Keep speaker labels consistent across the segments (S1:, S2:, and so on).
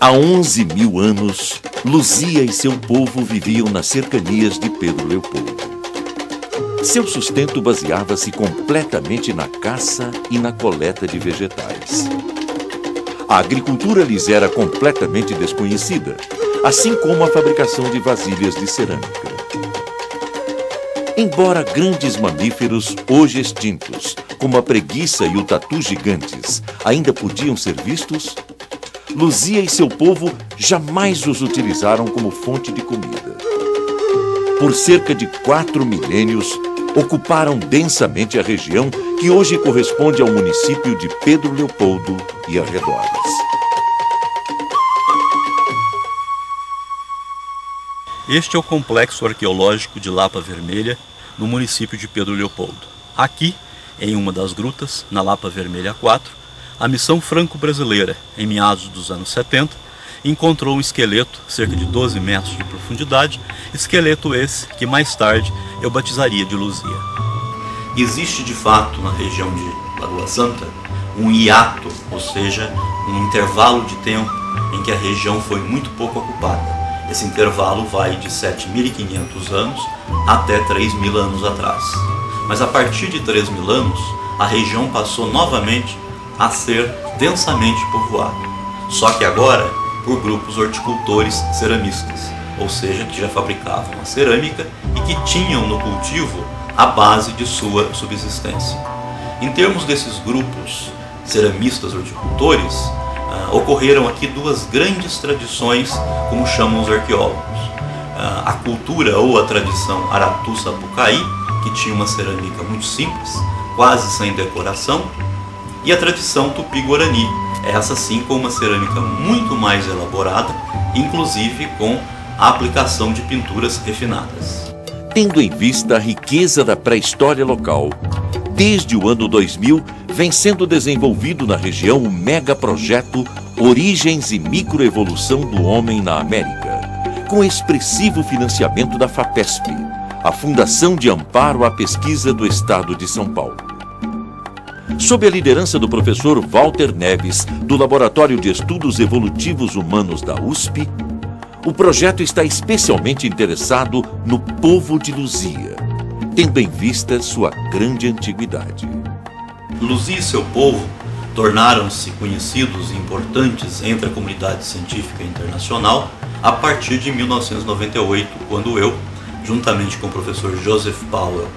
S1: Há 11 mil anos, Luzia e seu povo viviam nas cercanias de Pedro Leopoldo. Seu sustento baseava-se completamente na caça e na coleta de vegetais. A agricultura lhes era completamente desconhecida, assim como a fabricação de vasilhas de cerâmica. Embora grandes mamíferos hoje extintos, como a preguiça e o tatu gigantes, ainda podiam ser vistos, Luzia e seu povo jamais os utilizaram como fonte de comida. Por cerca de 4 milênios, ocuparam densamente a região que hoje corresponde ao município de Pedro Leopoldo e arredores.
S2: Este é o complexo arqueológico de Lapa Vermelha, no município de Pedro Leopoldo. Aqui, em uma das grutas, na Lapa Vermelha 4, a missão franco-brasileira, em meados dos anos 70, encontrou um esqueleto, cerca de 12 metros de profundidade, esqueleto esse que mais tarde eu batizaria de Luzia. Existe de fato na região de Lagoa Santa um hiato, ou seja, um intervalo de tempo em que a região foi muito pouco ocupada. Esse intervalo vai de 7.500 anos até 3.000 anos atrás. Mas a partir de 3.000 anos, a região passou novamente a ser densamente povoada. Só que agora por grupos horticultores ceramistas, ou seja, que já fabricavam a cerâmica e que tinham no cultivo a base de sua subsistência. Em termos desses grupos ceramistas horticultores, ocorreram aqui duas grandes tradições, como chamam os arqueólogos. A cultura ou a tradição Aratu-Sapucaí, que tinha uma cerâmica muito simples, quase sem decoração, e a tradição Tupi-Guarani, essa sim com uma cerâmica muito mais elaborada, inclusive com a aplicação de pinturas refinadas.
S1: Tendo em vista a riqueza da pré-história local, desde o ano 2000 vem sendo desenvolvido na região o megaprojeto Origens e Microevolução do Homem na América, com expressivo financiamento da FAPESP, a Fundação de Amparo à Pesquisa do Estado de São Paulo. Sob a liderança do professor Walter Neves, do Laboratório de Estudos Evolutivos Humanos da USP, o projeto está especialmente interessado no povo de Luzia, tendo em vista sua grande antiguidade.
S2: Luzia e seu povo tornaram-se conhecidos e importantes entre a comunidade científica internacional a partir de 1998, quando eu, juntamente com o professor Joseph Powell,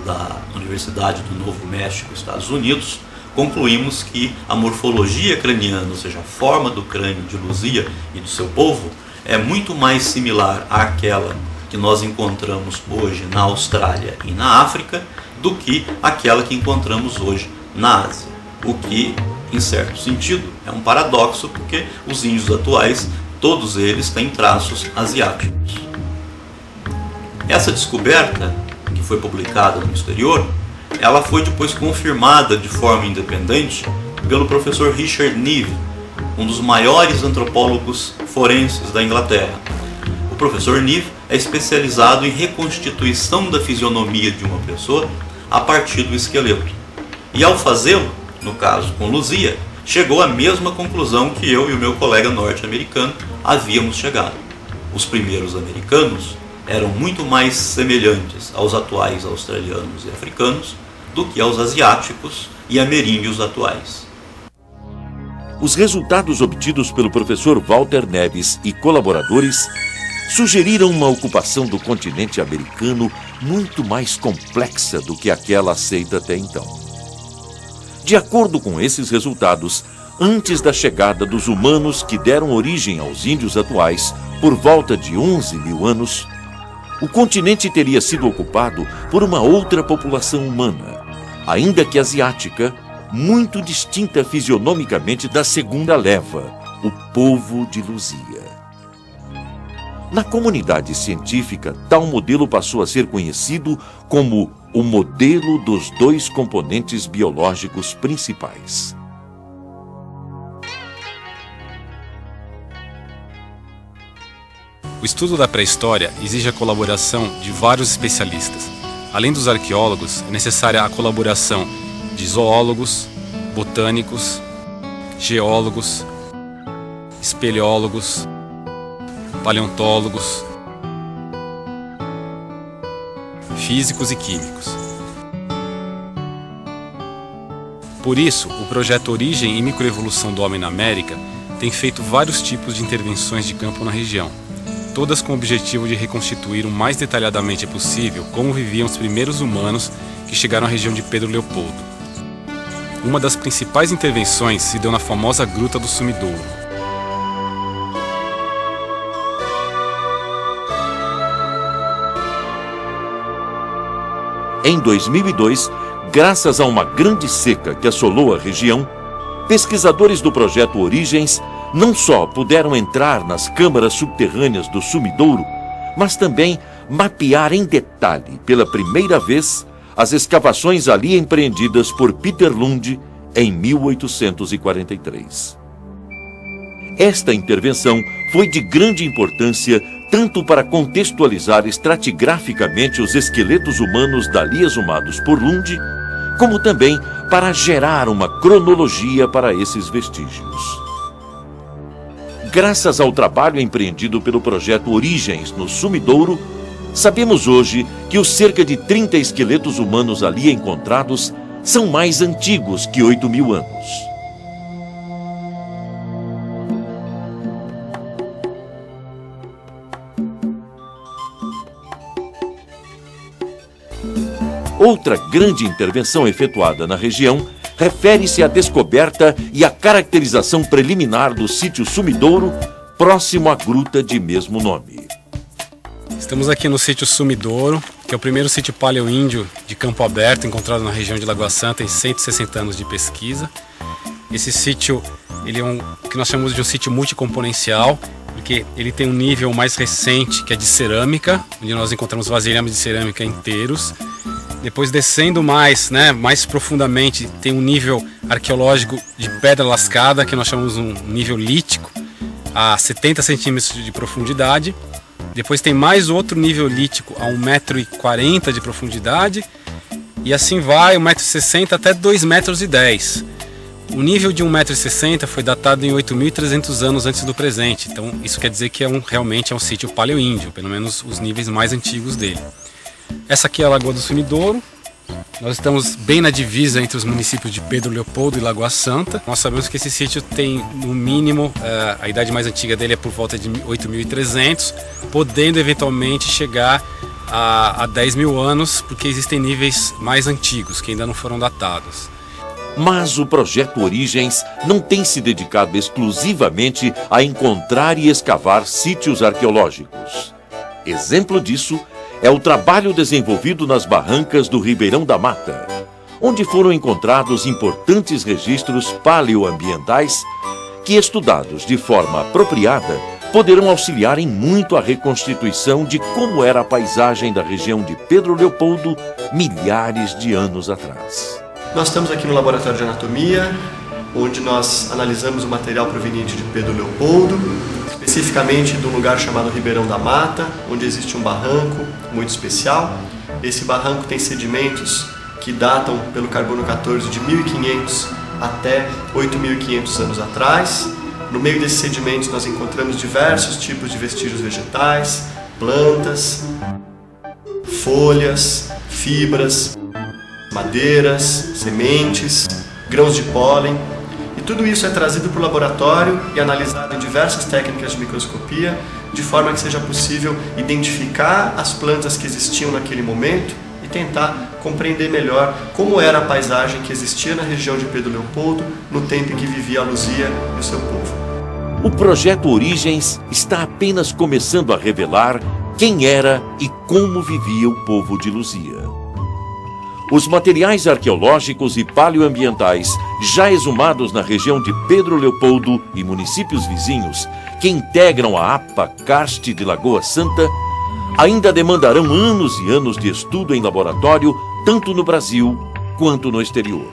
S2: da Universidade do Novo México, Estados Unidos, concluímos que a morfologia craniana, ou seja, a forma do crânio de Luzia e do seu povo, é muito mais similar àquela que nós encontramos hoje na Austrália e na África do que aquela que encontramos hoje na Ásia. O que, em certo sentido, é um paradoxo, porque os índios atuais, todos eles têm traços asiáticos. Essa descoberta, que foi publicada no exterior, ela foi depois confirmada de forma independente pelo professor Richard Neve, um dos maiores antropólogos forenses da Inglaterra. O professor Neve é especializado em reconstituição da fisionomia de uma pessoa a partir do esqueleto. E ao fazê-lo, no caso com Luzia, chegou à mesma conclusão que eu e o meu colega norte-americano havíamos chegado. Os primeiros americanos eram muito mais semelhantes aos atuais australianos e africanos do que aos asiáticos e ameríndios atuais.
S1: Os resultados obtidos pelo professor Walter Neves e colaboradores sugeriram uma ocupação do continente americano muito mais complexa do que aquela aceita até então. De acordo com esses resultados, antes da chegada dos humanos que deram origem aos índios atuais, por volta de 11 mil anos, o continente teria sido ocupado por uma outra população humana, ainda que asiática, muito distinta fisionomicamente da segunda leva, o povo de Luzia. Na comunidade científica, tal modelo passou a ser conhecido como o modelo dos 2 componentes biológicos principais.
S3: O estudo da pré-história exige a colaboração de vários especialistas. Além dos arqueólogos, é necessária a colaboração de zoólogos, botânicos, geólogos, espeleólogos, paleontólogos, físicos e químicos. Por isso, o projeto Origem e Microevolução do Homem na América tem feito vários tipos de intervenções de campo na região, todas com o objetivo de reconstituir o mais detalhadamente possível como viviam os primeiros humanos que chegaram à região de Pedro Leopoldo. Uma das principais intervenções se deu na famosa Gruta do Sumidouro.
S1: Em 2002, graças a uma grande seca que assolou a região, pesquisadores do projeto Origens não só puderam entrar nas câmaras subterrâneas do Sumidouro, mas também mapear em detalhe, pela primeira vez, as escavações ali empreendidas por Peter Lund em 1843. Esta intervenção foi de grande importância tanto para contextualizar estratigraficamente os esqueletos humanos dali exumados por Lund, como também para gerar uma cronologia para esses vestígios. Graças ao trabalho empreendido pelo projeto Origens no Sumidouro, sabemos hoje que os cerca de 30 esqueletos humanos ali encontrados são mais antigos que 8.000 anos. Outra grande intervenção efetuada na região refere-se à descoberta e à caracterização preliminar do sítio Sumidouro, próximo à gruta de mesmo nome.
S3: Estamos aqui no sítio Sumidouro, que é o primeiro sítio paleoíndio de campo aberto encontrado na região de Lagoa Santa em 160 anos de pesquisa. Esse sítio ele é o que nós chamamos de um sítio multicomponencial, porque ele tem um nível mais recente, que é de cerâmica, onde nós encontramos vasilhames de cerâmica inteiros. Depois, descendo mais profundamente, tem um nível arqueológico de pedra lascada, que nós chamamos um nível lítico, a 70 centímetros de profundidade. Depois tem mais outro nível lítico a 1,40 m de profundidade. E assim vai, 1,60 m até 2,10 m. O nível de 1,60 m foi datado em 8.300 anos antes do presente. Então isso quer dizer que realmente é um sítio paleoíndio, pelo menos os níveis mais antigos dele. Essa aqui é a Lagoa do Sumidouro. Nós estamos bem na divisa entre os municípios de Pedro Leopoldo e Lagoa Santa. Nós sabemos que esse sítio tem, no mínimo, a idade mais antiga dele é por volta de 8.300, podendo eventualmente chegar a 10.000 anos, porque existem níveis mais antigos que ainda não foram datados.
S1: Mas o projeto Origens não tem se dedicado exclusivamente a encontrar e escavar sítios arqueológicos. Exemplo disso é o trabalho desenvolvido nas barrancas do Ribeirão da Mata, onde foram encontrados importantes registros paleoambientais que, estudados de forma apropriada, poderão auxiliar em muito a reconstituição de como era a paisagem da região de Pedro Leopoldo milhares de anos atrás.
S4: Nós estamos aqui no Laboratório de Anatomia, onde nós analisamos o material proveniente de Pedro Leopoldo, especificamente de um lugar chamado Ribeirão da Mata, onde existe um barranco muito especial. Esse barranco tem sedimentos que datam pelo carbono 14 de 1.500 até 8.500 anos atrás. No meio desses sedimentos nós encontramos diversos tipos de vestígios vegetais, plantas, folhas, fibras, madeiras, sementes, grãos de pólen. E tudo isso é trazido para o laboratório e analisado em diversas técnicas de microscopia, de forma que seja possível identificar as plantas que existiam naquele momento e tentar compreender melhor como era a paisagem que existia na região de Pedro Leopoldo no tempo em que vivia a Luzia e o seu povo.
S1: O projeto Origens está apenas começando a revelar quem era e como vivia o povo de Luzia. Os materiais arqueológicos e paleoambientais já exumados na região de Pedro Leopoldo e municípios vizinhos, que integram a APA Karst de Lagoa Santa, ainda demandarão anos e anos de estudo em laboratório, tanto no Brasil quanto no exterior.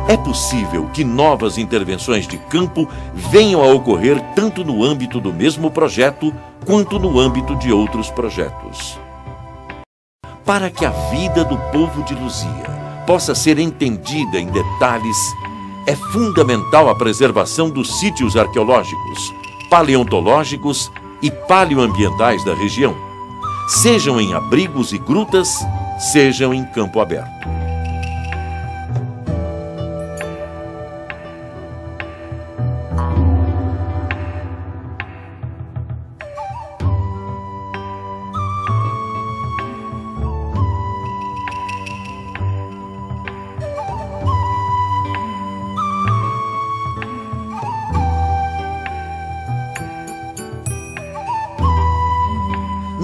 S1: É possível que novas intervenções de campo venham a ocorrer tanto no âmbito do mesmo projeto quanto no âmbito de outros projetos. Para que a vida do povo de Luzia possa ser entendida em detalhes, é fundamental a preservação dos sítios arqueológicos, paleontológicos e paleoambientais da região, sejam em abrigos e grutas, sejam em campo aberto.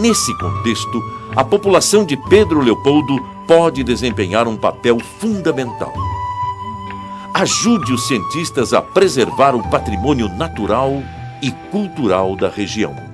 S1: Nesse contexto, a população de Pedro Leopoldo pode desempenhar um papel fundamental. Ajude os cientistas a preservar o patrimônio natural e cultural da região.